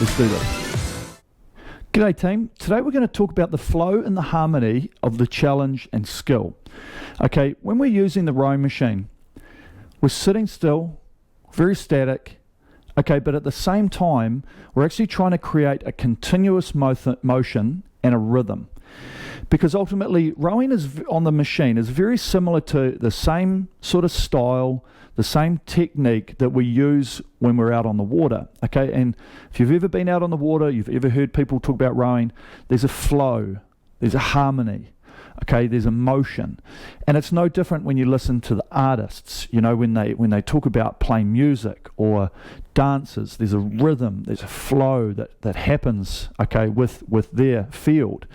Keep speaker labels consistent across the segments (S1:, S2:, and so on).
S1: let's do this. G'day team, today we're going to talk about the flow and the harmony of the challenge and skill. Okay, when we're using the rowing machine, we're sitting still, very static, okay, but at the same time, we're actually trying to create a continuous motion and a rhythm. Because ultimately, rowing on the machine is very similar to the same sort of style, the same technique that we use when we're out on the water, okay? And if you've ever been out on the water, you've ever heard people talk about rowing, there's a flow, there's a harmony, okay? There's a motion. And it's no different when you listen to the artists, you know, when they talk about playing music or dancers, there's a rhythm, there's a flow that happens, okay, with their field.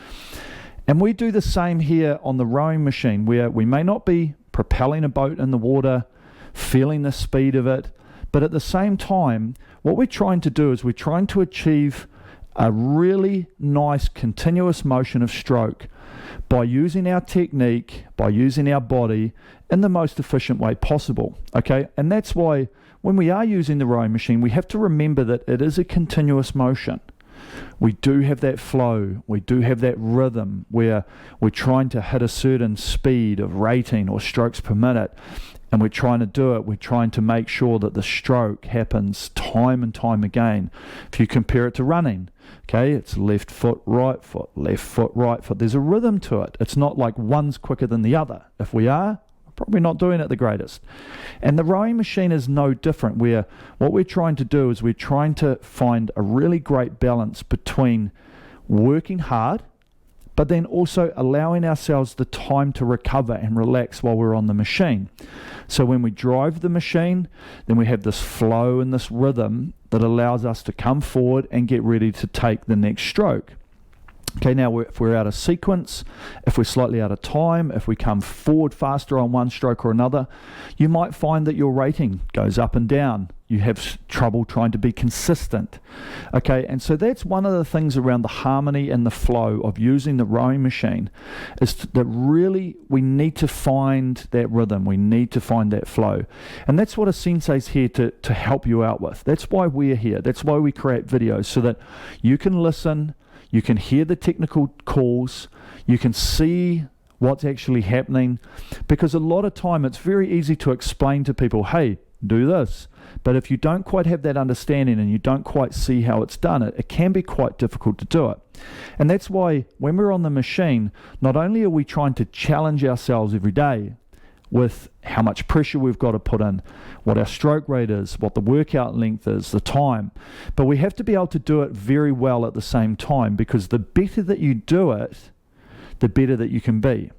S1: And we do the same here on the rowing machine, where we may not be propelling a boat in the water, feeling the speed of it, but at the same time, what we're trying to do is we're trying to achieve a really nice continuous motion of stroke by using our technique, by using our body in the most efficient way possible, okay? And that's why when we are using the rowing machine, we have to remember that it is a continuous motion. We do have that flow, we do have that rhythm where we're trying to hit a certain speed of rating or strokes per minute, and we're trying to do it, we're trying to make sure that the stroke happens time and time again. If you compare it to running, okay, it's left foot, right foot, left foot, right foot. There's a rhythm to it. It's not like one's quicker than the other. If we are, probably not doing it the greatest. And the rowing machine is no different, where what we're trying to do is we're trying to find a really great balance between working hard, but then also allowing ourselves the time to recover and relax while we're on the machine. So when we drive the machine, then we have this flow and this rhythm that allows us to come forward and get ready to take the next stroke. Okay, now if we're out of sequence, if we're slightly out of time, if we come forward faster on one stroke or another, you might find that your rating goes up and down. You have trouble trying to be consistent. Okay, and so that's one of the things around the harmony and the flow of using the rowing machine, is that really we need to find that rhythm, we need to find that flow. And that's what a sensei's here to help you out with. That's why we're here. That's why we create videos, so that you can listen, you can hear the technical calls, you can see what's actually happening, because a lot of time it's very easy to explain to people, hey, do this. But if you don't quite have that understanding and you don't quite see how it's done, it can be quite difficult to do it. And that's why when we're on the machine, not only are we trying to challenge ourselves every day with how much pressure we've got to put in, what our stroke rate is, what the workout length is, the time, but we have to be able to do it very well at the same time, because the better that you do it, the better that you can be.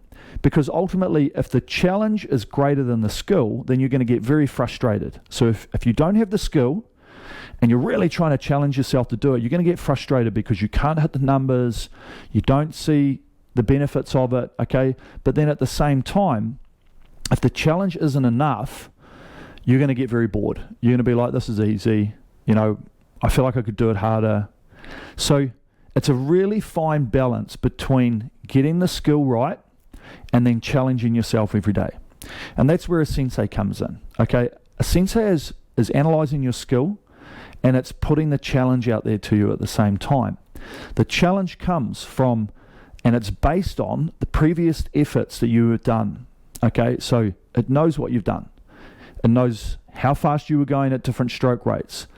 S1: Because ultimately, if the challenge is greater than the skill, then you're going to get very frustrated. So if you don't have the skill and you're really trying to challenge yourself to do it, you're going to get frustrated because you can't hit the numbers, you don't see the benefits of it, okay? But then at the same time, if the challenge isn't enough, you're going to get very bored. You're going to be like, this is easy, you know, I feel like I could do it harder. So it's a really fine balance between getting the skill right and then challenging yourself every day. And that's where a sensei comes in, okay? A sensei is analyzing your skill, and it's putting the challenge out there to you at the same time. The challenge comes from, and it's based on the previous efforts that you have done, okay? So it knows what you've done. It knows how fast you were going at different stroke rates.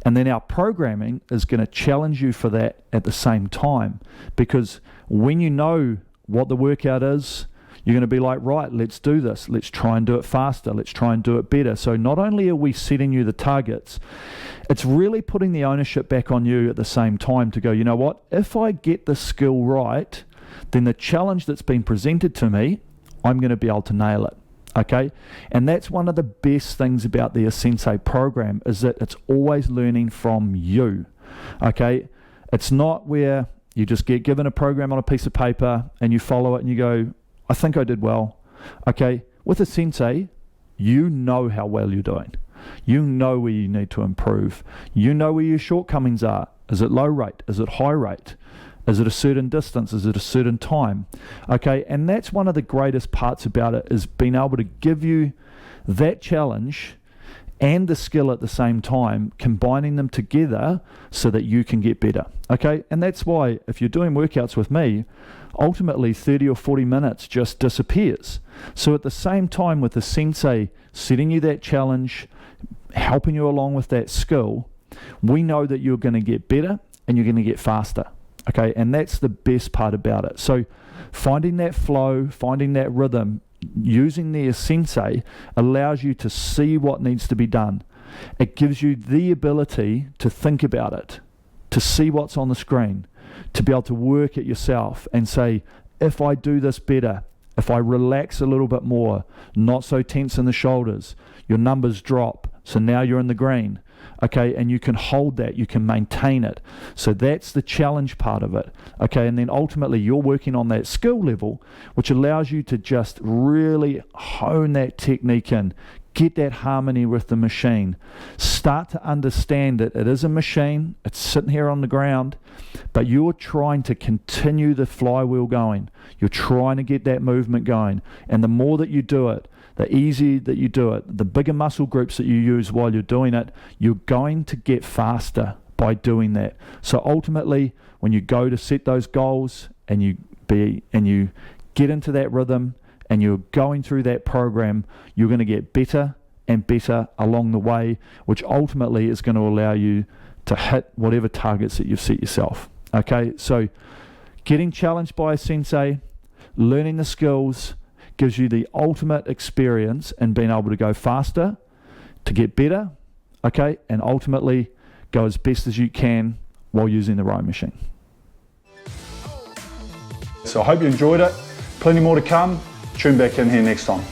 S1: And then our programming is going to challenge you for that at the same time, because when you know what the workout is, you're going to be like, right, let's do this. Let's try and do it faster. Let's try and do it better. So not only are we setting you the targets, it's really putting the ownership back on you at the same time to go, you know what, if I get the skill right, then the challenge that's been presented to me, I'm going to be able to nail it. Okay, and that's one of the best things about the Sensei program, is that it's always learning from you. Okay, it's not where you just get given a program on a piece of paper and you follow it and you go, I think I did well. Okay, with a sensei, you know how well you're doing. You know where you need to improve. You know where your shortcomings are. Is it low rate? Is it high rate? Is it a certain distance? Is it a certain time? Okay, and that's one of the greatest parts about it, is being able to give you that challenge and the skill at the same time, combining them together so that you can get better. Okay, and that's why if you're doing workouts with me, ultimately 30 or 40 minutes just disappears. So at the same time with the sensei setting you that challenge, helping you along with that skill, we know that you're going to get better and you're going to get faster. Okay, and that's the best part about it. So finding that flow, finding that rhythm, using the sensei allows you to see what needs to be done. It gives you the ability to think about it, to see what's on the screen, to be able to work it yourself and say, if I do this better, if I relax a little bit more, not so tense in the shoulders, your numbers drop, so now you're in the green. Okay, and you can hold that, you can maintain it. So that's the challenge part of it. Okay, and then ultimately you're working on that skill level, which allows you to just really hone that technique in, get that harmony with the machine, start to understand that it is a machine, it's sitting here on the ground, but you're trying to continue the flywheel going. You're trying to get that movement going. And the more that you do it, the easier that you do it, the bigger muscle groups that you use while you're doing it, you're going to get faster by doing that. So ultimately, when you go to set those goals and you get into that rhythm and you're going through that program, you're going to get better and better along the way, which ultimately is going to allow you to hit whatever targets that you've set yourself. Okay, so getting challenged by a sensei, learning the skills, gives you the ultimate experience in being able to go faster, to get better, okay, and ultimately go as best as you can while using the rowing machine. So I hope you enjoyed it. Plenty more to come. Tune back in here next time.